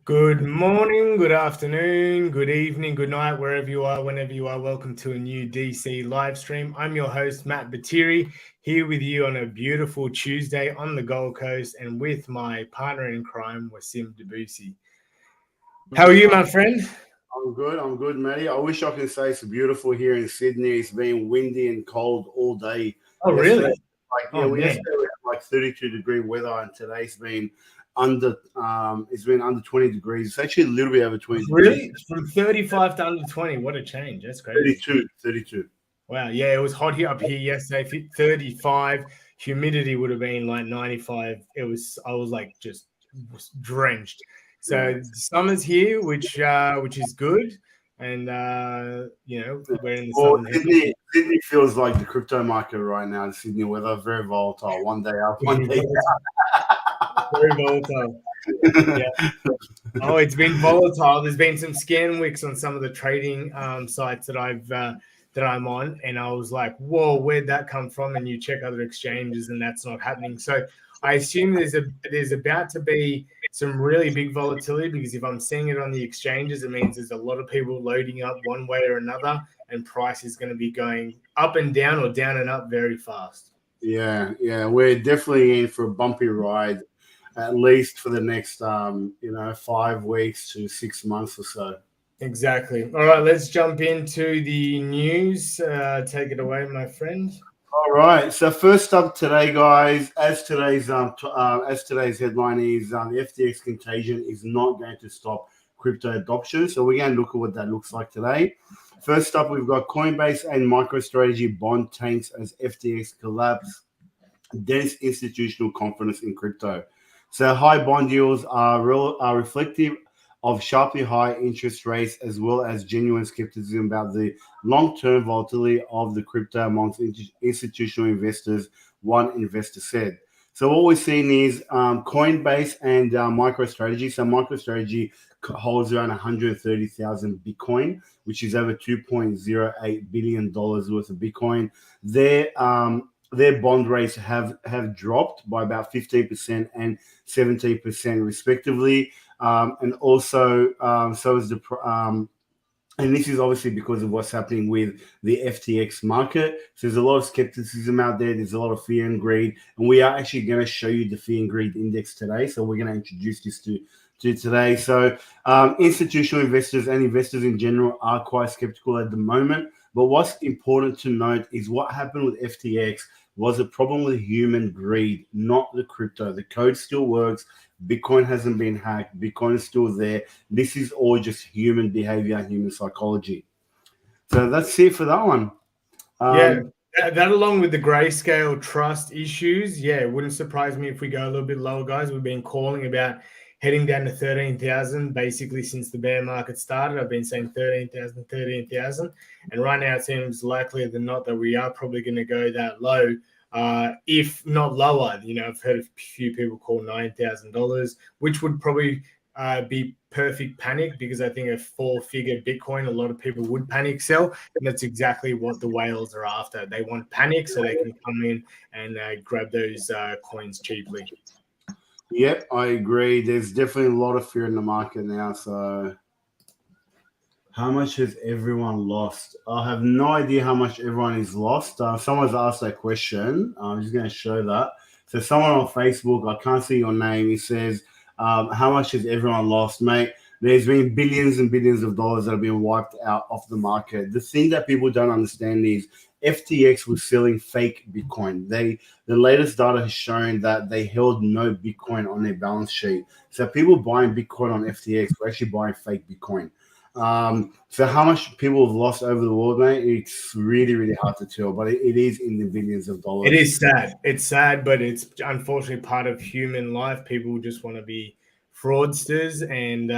Good morning, good afternoon, good evening, good night, wherever you are, whenever you are. Welcome to a new DC live stream. I'm your host, Matt Batiri, here with you on a beautiful Tuesday on the Gold Coast and with my partner in crime, Wasim Debussy. How are you, my friend? I'm good, Matty. I wish I could say it's beautiful here in Sydney. It's been windy and cold all day. Oh, really? Yesterday we had like 32-degree weather, and today's been under 20 degrees. It's actually a little bit over 20 degrees. Really? From 35 to under 20. What a change. That's crazy. 32. Wow. Yeah, it was hot here up here yesterday, 35. Humidity would have been like 95. I was like just drenched. So summer's here, which is good. And we're in the southern Sydney feels like the crypto market right now. The Sydney weather, very volatile. One day up, one day down. Very volatile. Yeah. Oh, it's been volatile. There's been some scan wicks on some of the trading sites that I'm on, and I was like, whoa, where'd that come from? And you check other exchanges and that's not happening. So I assume there's about to be some really big volatility, because if I'm seeing it on the exchanges, it means there's a lot of people loading up one way or another, and price is going to be going up and down or down and up very fast. Yeah. We're definitely in for a bumpy ride, at least for the next 5 weeks to 6 months or so. Exactly. All right, let's jump into the news. Take it away, my friend. All right. So first up today, guys, as today's headline is, the FTX Contagion is not going to stop crypto adoption. So we're going to look at what that looks like today. First up, we've got Coinbase and MicroStrategy bond tanks as FTX collapse, dense institutional confidence in crypto. So high bond yields are reflective of sharply high interest rates, as well as genuine skepticism about the long-term volatility of the crypto amongst institutional investors, one investor said. So what we're seeing is Coinbase and MicroStrategy. So MicroStrategy holds around 130,000 Bitcoin, which is over $2.08 billion worth of Bitcoin. Their bond rates have dropped by about 15% and 17% respectively. And also, so is and this is obviously because of what's happening with the FTX market. So there's a lot of skepticism out there. There's a lot of fear and greed. And we are actually going to show you the fear and greed index today. So we're going to introduce this to today. So institutional investors and investors in general are quite skeptical at the moment. But what's important to note is what happened with FTX was a problem with human greed, not the crypto. The code still works. Bitcoin hasn't been hacked. Bitcoin is still there. This is all just human behavior, human psychology. So that's it for that one. That along with the Grayscale trust issues, it wouldn't surprise me if we go a little bit lower, guys. We've been calling about heading down to 13,000 basically since the bear market started. I've been saying 13,000. And right now it seems likelier than not that we are probably going to go that low, if not lower. I've heard a few people call $9,000, which would probably be perfect panic, because I think a 4-figure Bitcoin, a lot of people would panic sell. And that's exactly what the whales are after. They want panic so they can come in and grab those coins cheaply. Yep, I agree. There's definitely a lot of fear in the market now. So how much has everyone lost? I have no idea how much everyone is lost. Someone's asked that question. I'm just going to show that. So someone on Facebook, I can't see your name. He says, how much has everyone lost, mate? There's been billions and billions of dollars that have been wiped out of the market. The thing that people don't understand is FTX was selling fake Bitcoin. The latest data has shown that they held no Bitcoin on their balance sheet. So people buying Bitcoin on FTX were actually buying fake Bitcoin. So how much people have lost over the world, mate? It's really, really hard to tell, but it is in the billions of dollars. It is sad. It's sad, but it's unfortunately part of human life. People just want to be fraudsters, and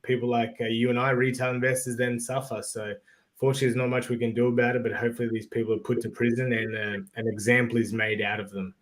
people like you and I, retail investors, then suffer. So, fortunately, there's not much we can do about it. But hopefully, these people are put to prison, and an example is made out of them.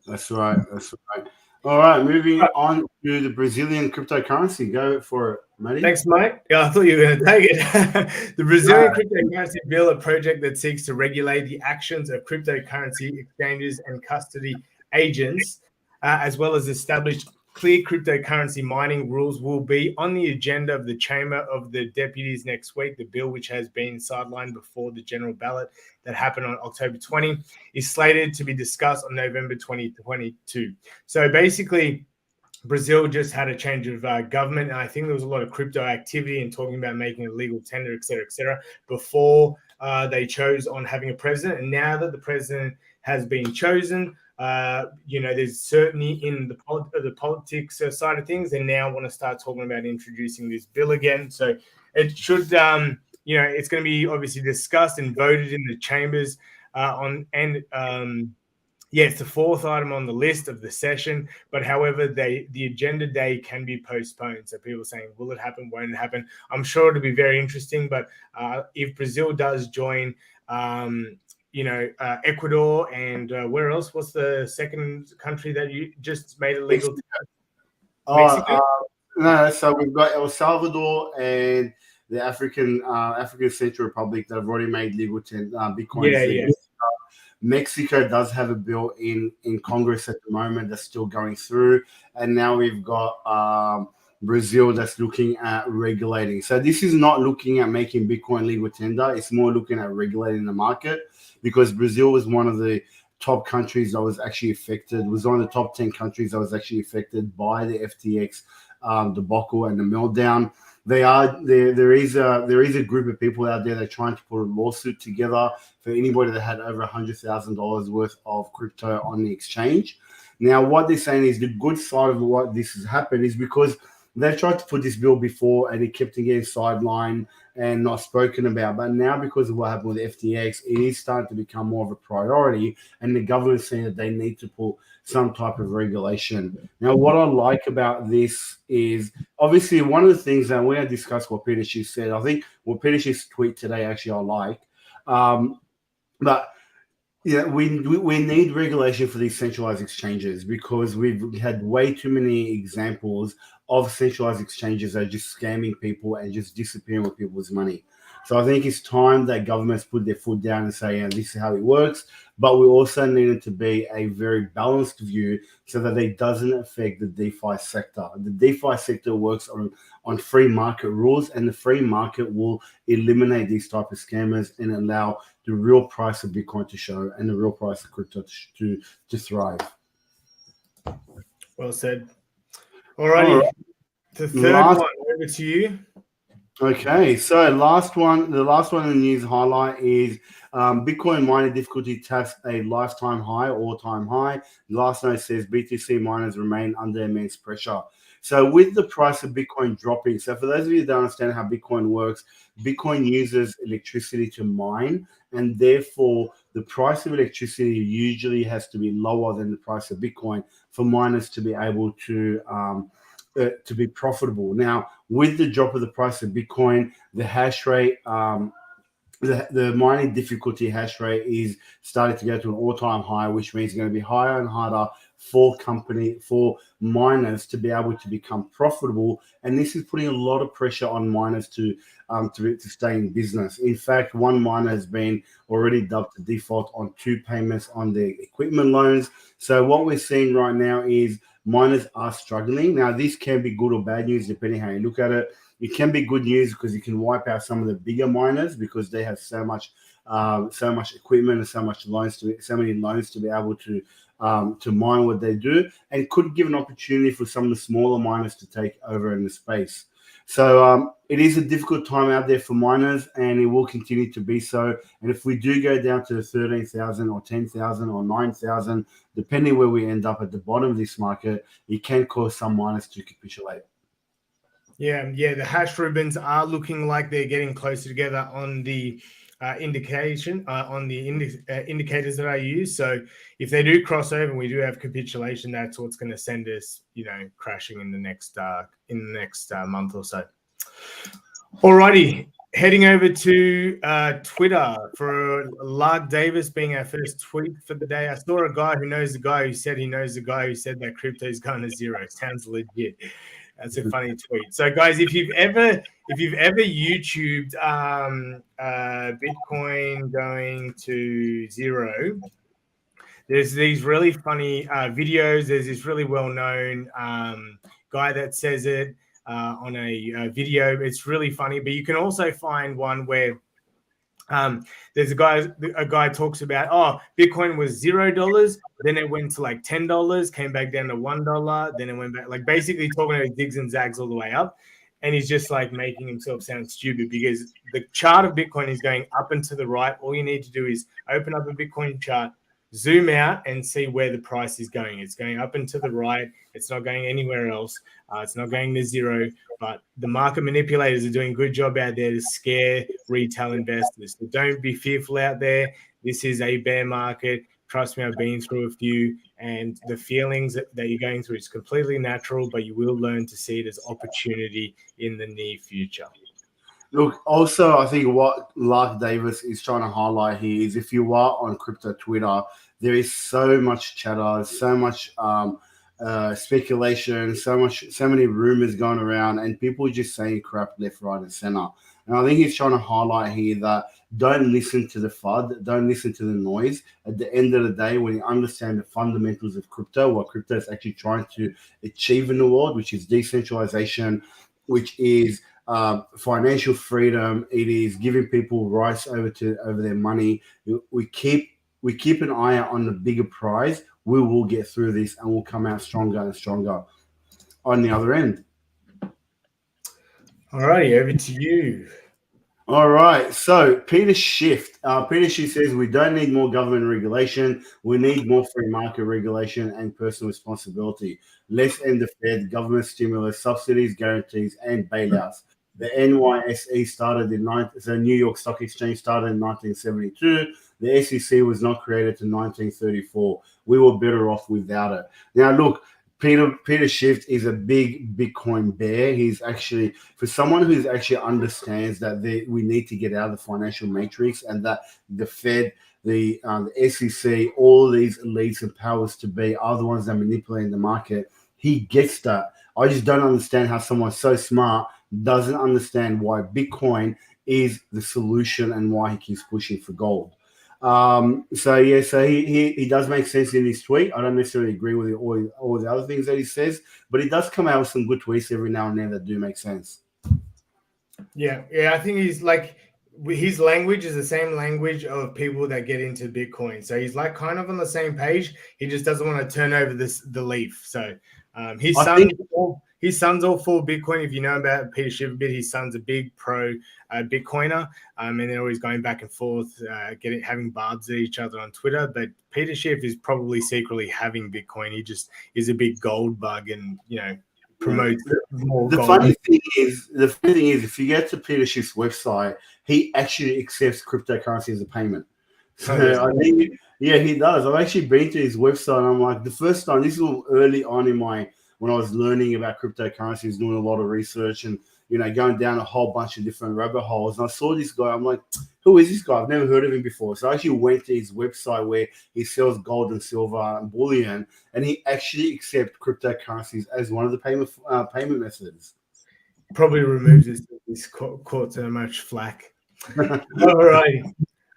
That's right. That's right. All right, moving on to the Brazilian cryptocurrency. Go for it, Matty. Thanks, mate. Yeah, I thought you were going to take it. The Brazilian cryptocurrency bill, a project that seeks to regulate the actions of cryptocurrency exchanges and custody agents, as well as establish clear cryptocurrency mining rules, will be on the agenda of the Chamber of the Deputies next week. The bill, which has been sidelined before the general ballot that happened on October 20, is slated to be discussed on November 2022. So basically, Brazil just had a change of government, and I think there was a lot of crypto activity and talking about making a legal tender, et cetera, before they chose on having a president. And now that the president has been chosen, there's certainty in the politics side of things, and now want to start talking about introducing this bill again. So it should, it's going to be obviously discussed and voted in the chambers it's the fourth item on the list of the session, but however, the agenda day can be postponed. So people are saying, will it happen? Won't it happen? I'm sure it'll be very interesting, but if Brazil does join, Ecuador and where else? What's the second country that you just made it legal? Mexico? No, so we've got El Salvador and the African Central Republic that have already made legal Bitcoin. Yeah. Mexico does have a bill in Congress at the moment that's still going through. And now we've got Brazil that's looking at regulating. So this is not looking at making Bitcoin legal tender. It's more looking at regulating the market, because Brazil was one of the top countries that was actually affected, was one of the top 10 countries that was actually affected by the FTX debacle and the meltdown. There is a group of people out there that are trying to put a lawsuit together for anybody that had over $100,000 worth of crypto on the exchange. Now, what they're saying is the good side of what this has happened is because they've tried to put this bill before and it kept getting sidelined and not spoken about. But now, because of what happened with FTX, it is starting to become more of a priority, and the government's saying that they need to put some type of regulation. Now, what I like about this is obviously one of the things that we're going to discuss what Peter Schiff said. I think what Peter Schiff's tweet today actually I like. But yeah, we need regulation for these centralized exchanges, because we've had way too many examples of centralized exchanges that are just scamming people and just disappearing with people's money. So I think it's time that governments put their foot down and say, this is how it works. But we also need it to be a very balanced view so that it doesn't affect the DeFi sector. The DeFi sector works on free market rules, and the free market will eliminate these type of scammers and allow the real price of Bitcoin to show and the real price of crypto to thrive. Well said. All right. The third one, over to you. Okay, so the last one in the news highlight is Bitcoin mining difficulty taps a lifetime high, all-time high. The last note says BTC miners remain under immense pressure. So with the price of Bitcoin dropping, so for those of you that don't understand how Bitcoin works, Bitcoin uses electricity to mine, and therefore the price of electricity usually has to be lower than the price of Bitcoin for miners to be able to be profitable. Now, with the drop of the price of Bitcoin, the hash rate, the mining difficulty hash rate is starting to go to an all-time high, which means it's going to be higher and harder for miners to be able to become profitable. And this is putting a lot of pressure on miners to stay in business. In fact, one miner has been already dubbed to default on 2 payments on their equipment loans. So what we're seeing right now is miners are struggling. Now, this can be good or bad news depending how you look at it. It can be good news because you can wipe out some of the bigger miners because they have so much equipment and so many loans to be able to mine what they do, and could give an opportunity for some of the smaller miners to take over in the space. So it is a difficult time out there for miners, and it will continue to be so. And if we do go down to 13,000 or 10,000 or 9,000, depending where we end up at the bottom of this market, it can cause some miners to capitulate. Yeah, the hash ribbons are looking like they're getting closer together on the indication on the indicators that I use. So if they do cross over and we do have capitulation, that's what's going to send us, crashing in the next month or so. Alrighty, heading over to Twitter for Lark Davis being our first tweet for the day. I saw a guy who knows the guy who said he knows the guy who said that crypto is going to zero. Sounds legit. That's a funny tweet. So, guys, if you've ever YouTubed Bitcoin going to zero, there's these really funny videos. There's this really well-known guy that says it on a video. It's really funny, but you can also find one where there's a guy talks about, Bitcoin was $0, then it went to like $10, came back down to $1, then it went back, like basically talking about zigs and zags all the way up. And he's just like making himself sound stupid because the chart of Bitcoin is going up and to the right. All you need to do is open up a Bitcoin chart, zoom out and see where the price is going. It's going up and to the right. It's not going anywhere else. It's not going to zero, but the market manipulators are doing a good job out there to scare retail investors. So don't be fearful out there. This is a bear market. Trust me, I've been through a few, and the feelings that you're going through is completely natural, but you will learn to see it as opportunity in the near future. Look, also, I think what Lark Davis is trying to highlight here is if you are on crypto Twitter, there is so much chatter, so much speculation, so many rumors going around, and people just saying crap left, right, and center. And I think he's trying to highlight here that don't listen to the FUD, don't listen to the noise. At the end of the day, when you understand the fundamentals of crypto, what crypto is actually trying to achieve in the world, which is decentralization, which is financial freedom, it is giving people rights over their money. We keep an eye out on the bigger prize. We will get through this and we'll come out stronger and stronger on the other end. All righty, over to you. All right. So Peter Schiff says we don't need more government regulation. We need more free market regulation and personal responsibility. Let's end the Fed, government stimulus, subsidies, guarantees, and bailouts. The NYSE started New York Stock Exchange started in 1972. The SEC was not created to 1934. We were better off without it. Now, look, Peter Schiff is a big Bitcoin bear. He's actually, for someone who actually understands that we need to get out of the financial matrix and that the Fed, the SEC, all these elites and powers to be are the ones that are manipulating the market. He gets that. I just don't understand how someone so smart doesn't understand why Bitcoin is the solution and why he keeps pushing for gold. So he does make sense in his tweet. I don't necessarily agree with all the other things that he says, but he does come out with some good tweets every now and then that do make sense. Yeah, I think he's like, his language is the same language of people that get into Bitcoin. So he's like kind of on the same page. He just doesn't want to turn over the leaf. So his son's all for Bitcoin. If you know about Peter Schiff a bit, his son's a big pro Bitcoiner, and they're always going back and forth, having barbs at each other on Twitter. But Peter Schiff is probably secretly having Bitcoin. He just is a big gold bug, and promotes more. The funny thing is, if you get to Peter Schiff's website, he actually accepts cryptocurrency as a payment. So I think, yeah, he does. I've actually been to his website, and I'm like, the first time, this is early on in when I was learning about cryptocurrencies, doing a lot of research and, going down a whole bunch of different rabbit holes. And I saw this guy. I'm like, who is this guy? I've never heard of him before. So I actually went to his website where he sells gold and silver and bullion, and he actually accepts cryptocurrencies as one of the payment methods. Probably removes this caught so much flack.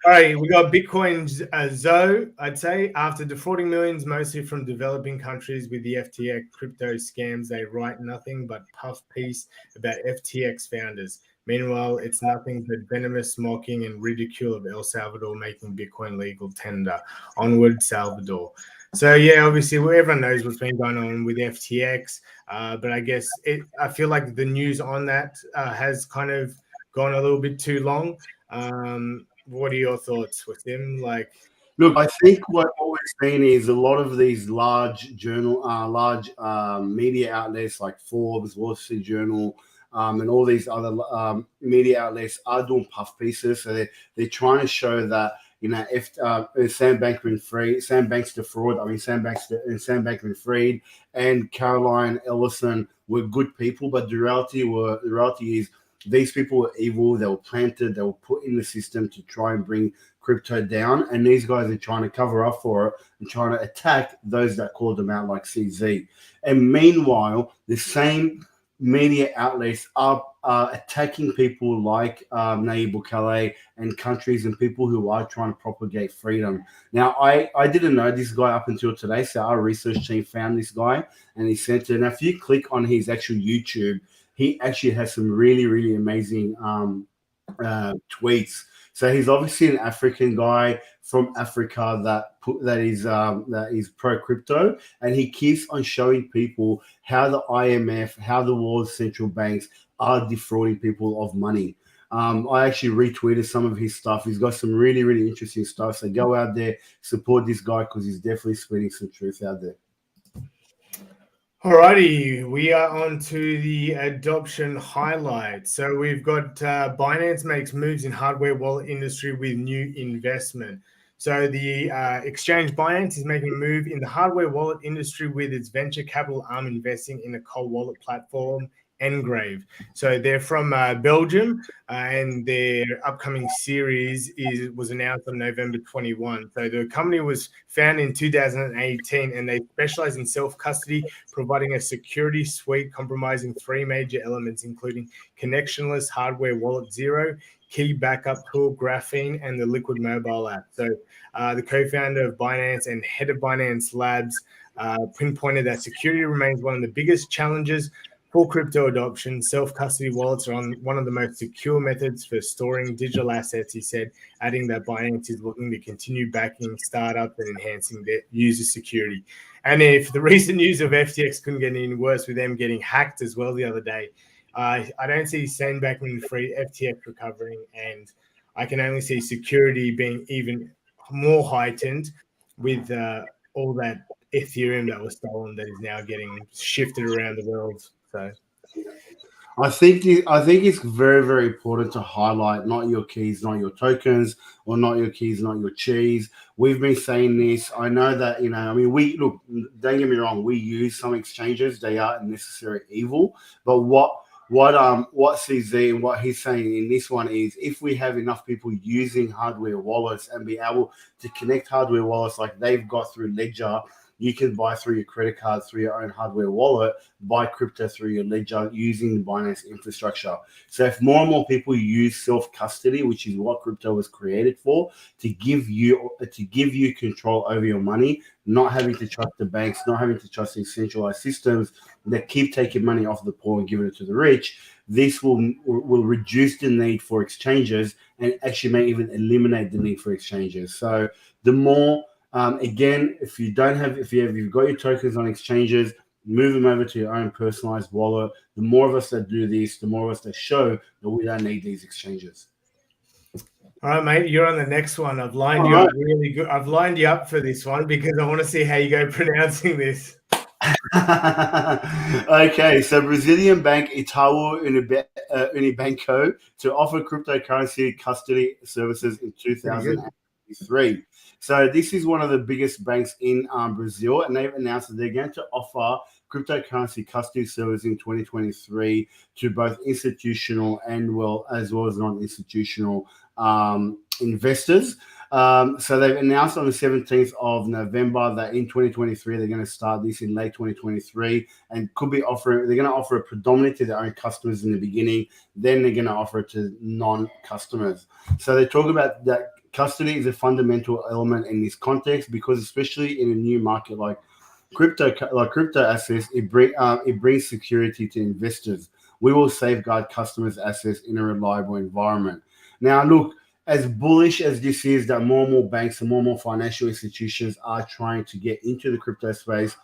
All right, we got Bitcoin's Zoe, I'd say. After defrauding millions, mostly from developing countries with the FTX crypto scams, they write nothing but puff piece about FTX founders. Meanwhile, it's nothing but venomous mocking and ridicule of El Salvador making Bitcoin legal tender. Onward, Salvador. So, yeah, obviously, everyone knows what's been going on with FTX, but I guess I feel like the news on that has kind of gone a little bit too long. What are your thoughts with him? Like, look, I think what we're seeing is a lot of these large media outlets like Forbes, Wall Street Journal, and all these other media outlets are doing puff pieces. So they're trying to show that, you know, if Sam Bankman-Fried and Caroline Ellison were good people, but the reality is these people were evil. They were planted. They were put in the system to try and bring crypto down, and these guys are trying to cover up for it and trying to attack those that called them out, like CZ. And meanwhile, the same media outlets are attacking people like Nayib Bukele and countries and people who are trying to propagate freedom. Now, I didn't know this guy up until today, so our research team found this guy and he sent it. And if you click on his actual YouTube, he actually has some really, really amazing tweets. So he's obviously an African guy from Africa that is pro crypto, and he keeps on showing people how the IMF, how the world's central banks are defrauding people of money. I actually retweeted some of his stuff. He's got some really, really interesting stuff. So go out there, support this guy, because he's definitely spitting some truth out there. Alrighty, we are on to the adoption highlights. So we've got Binance makes moves in hardware wallet industry with new investment. So the exchange Binance is making a move in the hardware wallet industry with its venture capital arm investing in a cold wallet platform, Engrave. So they're from Belgium, and their upcoming series was announced on November 21. So the company was founded in 2018, and they specialize in self-custody, providing a security suite comprising three major elements, including connectionless hardware wallet zero, key backup tool, Graphene, and the Liquid mobile app. So the co-founder of Binance and head of Binance Labs pinpointed that security remains one of the biggest challenges for crypto adoption. Self-custody wallets are one of the most secure methods for storing digital assets, he said, adding that Binance is looking to continue backing startups and enhancing their user security. And if the recent news of FTX couldn't get any worse with them getting hacked as well the other day, I don't see Sam Bankman-Fried, FTX recovering, and I can only see security being even more heightened with all that Ethereum that was stolen that is now getting shifted around the world. So I think it's very, very important to highlight not your keys, not your tokens, or not your keys, not your cheese. We've been saying this. I know that, we look, don't get me wrong, we use some exchanges, they are necessary evil. But what CZ and what he's saying in this one is, if we have enough people using hardware wallets and be able to connect hardware wallets like they've got through Ledger, you can buy through your credit card, through your own hardware wallet, buy crypto through your Ledger using the Binance infrastructure. So if more and more people use self-custody, which is what crypto was created for, to give you control over your money, not having to trust the banks, not having to trust these centralized systems that keep taking money off the poor and giving it to the rich, this will reduce the need for exchanges and actually may even eliminate the need for exchanges. So the more again, if you've got your tokens on exchanges, move them over to your own personalized wallet. The more of us that do this, the more of us that show that we don't need these exchanges. All right, mate, you're on the next one. I've lined you up really good. I've lined you up for this one because I want to see how you go pronouncing this. Okay, so Brazilian bank Itaú Unibanco to offer cryptocurrency custody services in 2003. So this is one of the biggest banks in Brazil, and they've announced that they're going to offer cryptocurrency custody service in 2023 to both institutional and as well as non-institutional investors. So they've announced on the 17th of November that in 2023 they're going to start this in late 2023, and they're going to offer it predominantly to their own customers in the beginning. Then they're going to offer it to non-customers. So they talk about that. Custody is a fundamental element in this context because, especially in a new market like crypto assets, it brings security to investors. We will safeguard customers' assets in a reliable environment. Now, look, as bullish as this is, that more and more banks and more financial institutions are trying to get into the crypto space,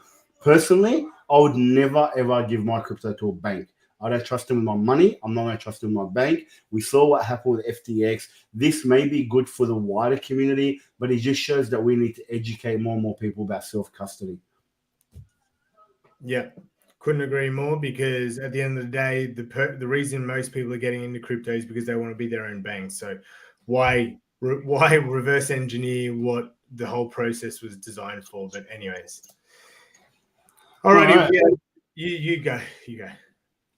personally, I would never ever give my crypto to a bank. I don't trust them with my money. I'm not going to trust them with my bank. We saw what happened with FTX. This may be good for the wider community, but it just shows that we need to educate more and more people about self-custody. Yeah, Couldn't agree more, because at the end of the day, the reason most people are getting into crypto is because they want to be their own bank. So why reverse engineer what the whole process was designed for? But anyways, alrighty, All right. you go.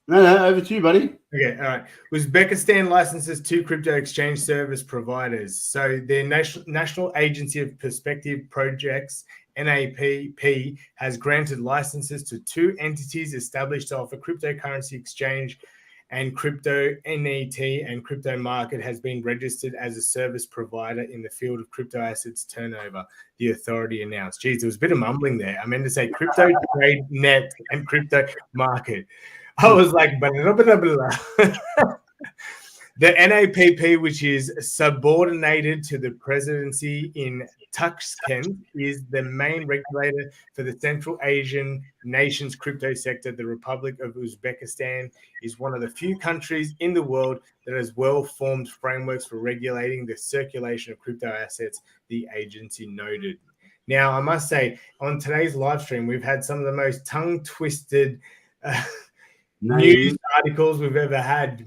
No, over to you, buddy. Okay, all right. Uzbekistan licenses 2 crypto exchange service providers. So their National Agency of Perspective Projects, NAPP, has granted licenses to 2 entities established to offer cryptocurrency exchange, and Crypto NET and Crypto Market has been registered as a service provider in the field of crypto assets turnover, the authority announced. Geez, there was a bit of mumbling there. I meant to say Crypto Trade Net and Crypto Market. I was like, blah, blah, blah, blah. The NAPP, which is subordinated to the presidency in Tashkent, is the main regulator for the Central Asian nation's crypto sector. The Republic of Uzbekistan is one of the few countries in the world that has well-formed frameworks for regulating the circulation of crypto assets, the agency noted. Now, I must say, on today's live stream, we've had some of the most tongue-twisted news articles we've ever had.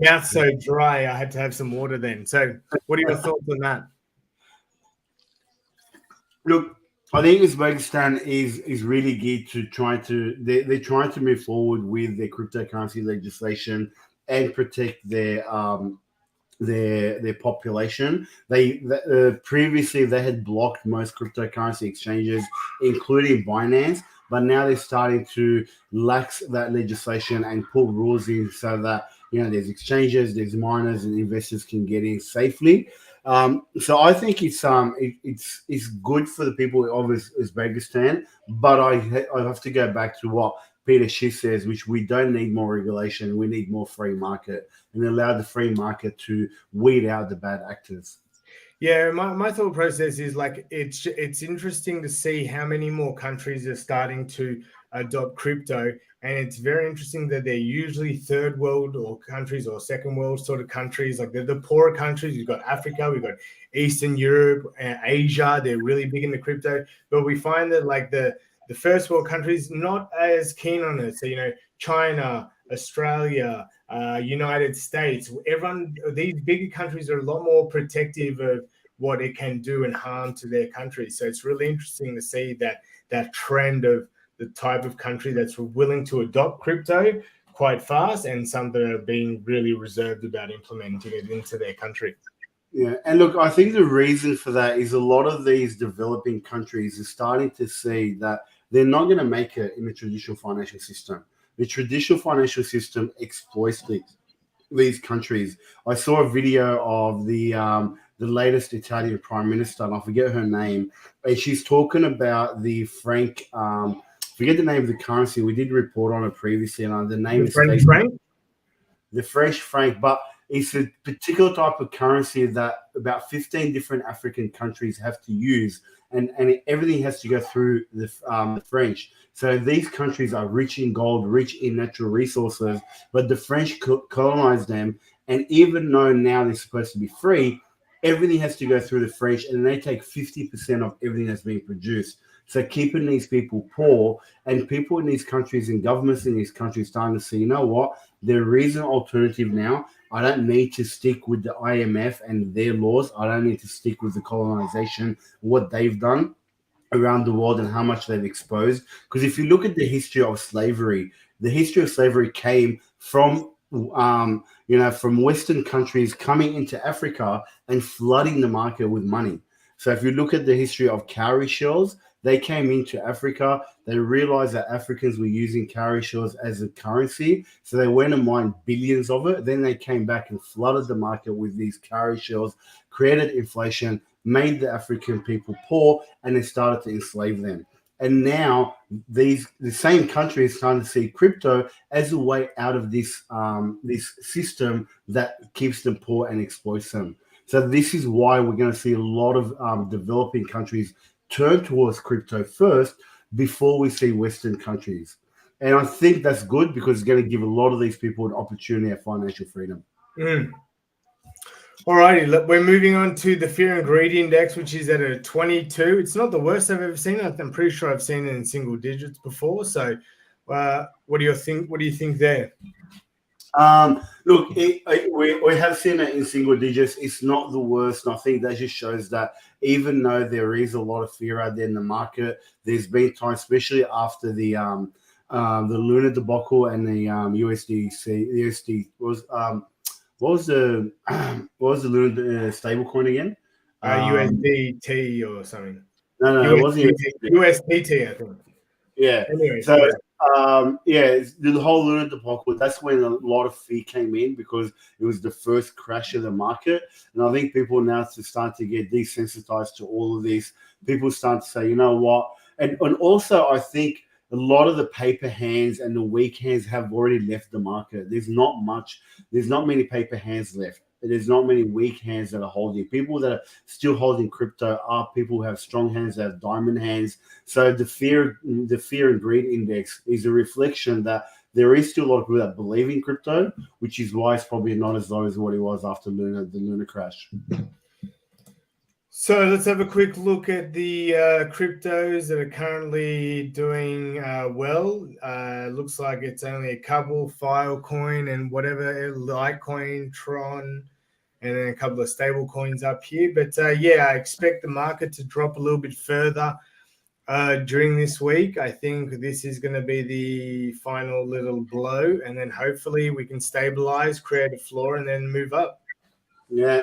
Mouth so dry, I had to have some water then. So, what are your thoughts on that? Look, I think Uzbekistan is really geared to they're trying to move forward with their cryptocurrency legislation and protect their population. Previously they had blocked most cryptocurrency exchanges, including Binance, but now they're starting to lax that legislation and put rules in so that there's exchanges, there's miners, and investors can get in safely. So I think it's good for the people of Uzbekistan, but I have to go back to what Peter Schiff says, which we don't need more regulation, we need more free market, and allow the free market to weed out the bad actors. Yeah, my thought process is like it's interesting to see how many more countries are starting to adopt crypto, and it's very interesting that they're usually third world or countries or second world sort of countries. Like they're the poorer countries. We've got Africa, we've got Eastern Europe, Asia. They're really big into crypto, but we find that like the first world countries not as keen on it. So China, Australia, United States, these bigger countries are a lot more protective of what it can do and harm to their country. So it's really interesting to see that trend of the type of country that's willing to adopt crypto quite fast, and some that are being really reserved about implementing it into their country. Yeah, and look, I think the reason for that is a lot of these developing countries are starting to see that they're not going to make it in the traditional financial system. The traditional financial system exploits these countries. I saw a video of the latest Italian prime minister, and I forget her name, and she's talking about the franc. Forget the name of the currency. We did report on it previously, and the name is French franc. The French franc, but it's a particular type of currency that about 15 different African countries have to use, and everything has to go through the French. So these countries are rich in gold, rich in natural resources, but the French colonized them, and even though now they're supposed to be free, everything has to go through the French, and they take 50% of everything that's being produced. So keeping these people poor, and people in these countries and governments in these countries starting to say, you know what, there is an alternative now. I don't need to stick with the IMF and their laws. I don't need to stick with the colonization, what they've done around the world and how much they've exposed. Because if you look at the history of slavery came from from Western countries coming into Africa and flooding the market with money. So if you look at the history of cowrie shells, they came into Africa. They realized that Africans were using cowrie shells as a currency. So they went and mined billions of it. Then they came back and flooded the market with these cowrie shells, created inflation, made the African people poor, and they started to enslave them. And now the same country is starting to see crypto as a way out of this system that keeps them poor and exploits them. So this is why we're going to see a lot of developing countries turn towards crypto first before we see Western countries. And I think that's good because it's going to give a lot of these people an opportunity of financial freedom. Alrighty, look, we're moving on to the Fear and Greed Index, which is at a 22. It's not the worst I've ever seen. I'm pretty sure I've seen it in single digits before. So, what do you think? What do you think there? Look, we have seen it in single digits. It's not the worst. And I think that just shows that even though there is a lot of fear out there in the market, there's been times, especially after the Luna debacle and the USD was what was the Luna stable coin again? USDT or something. No, it wasn't USDT, I think. Yeah. Anyway, so the whole Luna debacle, that's when a lot of fear came in because it was the first crash of the market. And I think people now start to get desensitized to all of this. People start to say, you know what? And also I think a lot of the paper hands and the weak hands have already left the market. There's not many paper hands left. There's not many weak hands that are holding. People that are still holding crypto are people who have strong hands, that have diamond hands. So the fear and greed index is a reflection that there is still a lot of people that believe in crypto, which is why it's probably not as low as what it was after the Luna crash. So let's have a quick look at the cryptos that are currently doing well. Looks like it's only a couple, Filecoin and whatever, Litecoin, Tron, and then a couple of stable coins up here. But yeah, I expect the market to drop a little bit further during this week. I think this is going to be the final little blow, and then hopefully we can stabilize, create a floor, and then move up. Yeah.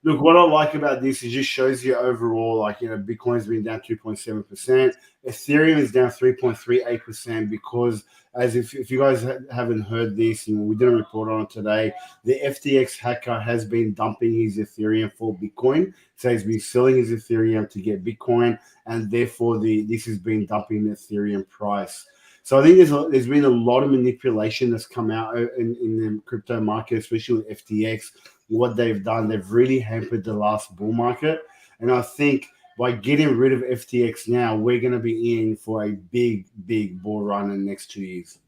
Look, what I like about this is just shows you overall, like, you know, Bitcoin's been down 2.7%. Ethereum is down 3.38% because, as if you guys haven't heard this, and we did a report on it today, the FTX hacker has been dumping his Ethereum for Bitcoin. So he's been selling his Ethereum to get Bitcoin, and therefore this has been dumping the Ethereum price. So I think there's been a lot of manipulation that's come out in the crypto market, especially with FTX. What they've done, they've really hampered the last bull market. And I think by getting rid of FTX now, we're going to be in for a big bull run in the next 2 years.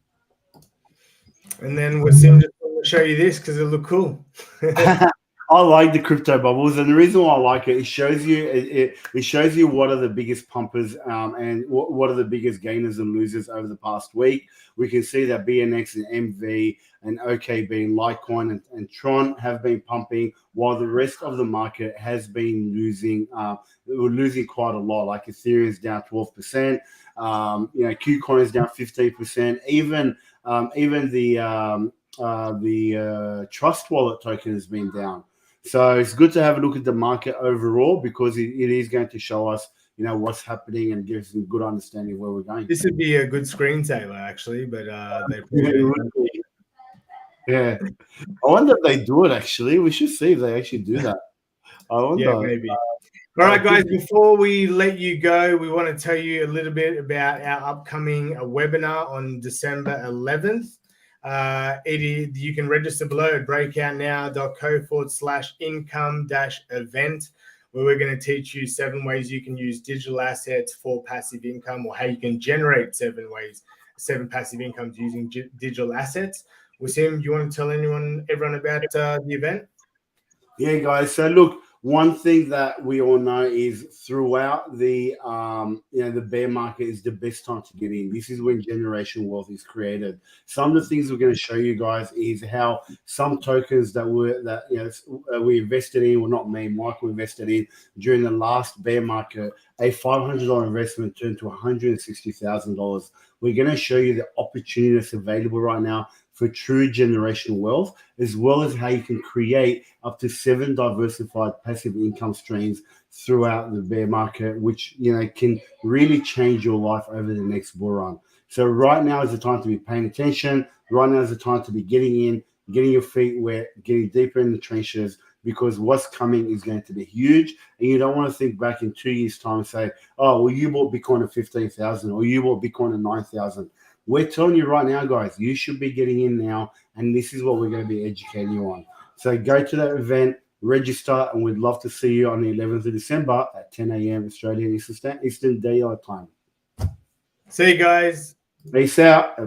And then Wasim just want to show you this because it look cool. I like the crypto bubbles, and the reason why I like it, it shows you what are the biggest pumpers and what are the biggest gainers and losers over the past week. We can see that BNX and MV and OKB and Litecoin and Tron have been pumping, while the rest of the market has been losing. We're losing quite a lot. Like Ethereum is down 12%. Qcoin is down 15%. Even the Trust Wallet token has been down. So it's good to have a look at the market overall because it is going to show us, you know, what's happening and give us a good understanding of where we're going. This would be a good screensaver, actually, but yeah. I wonder if they do it, actually. We should see if they actually do that. I wonder. Yeah, maybe. All right, guys, before we let you go, we want to tell you a little bit about our upcoming webinar on December 11th. You can register below at breakoutnow.co/income-event, where we're going to teach you 7 ways you can use digital assets for passive income, or how you can generate 7 passive incomes using digital assets. Wasim, do you want to tell everyone about the event? Yeah, guys. So look, one thing that we all know is throughout the bear market is the best time to get in. This is when generational wealth is created. Some of the things we're going to show you guys is how some tokens that we invested in, well, not me, Michael invested in during the last bear market, a $500 investment turned to $160,000. We're going to show you the opportunity that's available right now for true generational wealth, as well as how you can create up to 7 diversified passive income streams throughout the bear market, which, you know, can really change your life over the next bull run. So right now is the time to be paying attention. Right now is the time to be getting in, getting your feet wet, getting deeper in the trenches, because what's coming is going to be huge. And you don't want to think back in 2 years' time and say, oh, well, you bought Bitcoin at 15,000 or you bought Bitcoin at 9,000. We're telling you right now, guys, you should be getting in now, and this is what we're going to be educating you on. So go to that event, register, and we'd love to see you on the 11th of December at 10 a.m. Australian Eastern Daylight Time. See you guys. Peace out.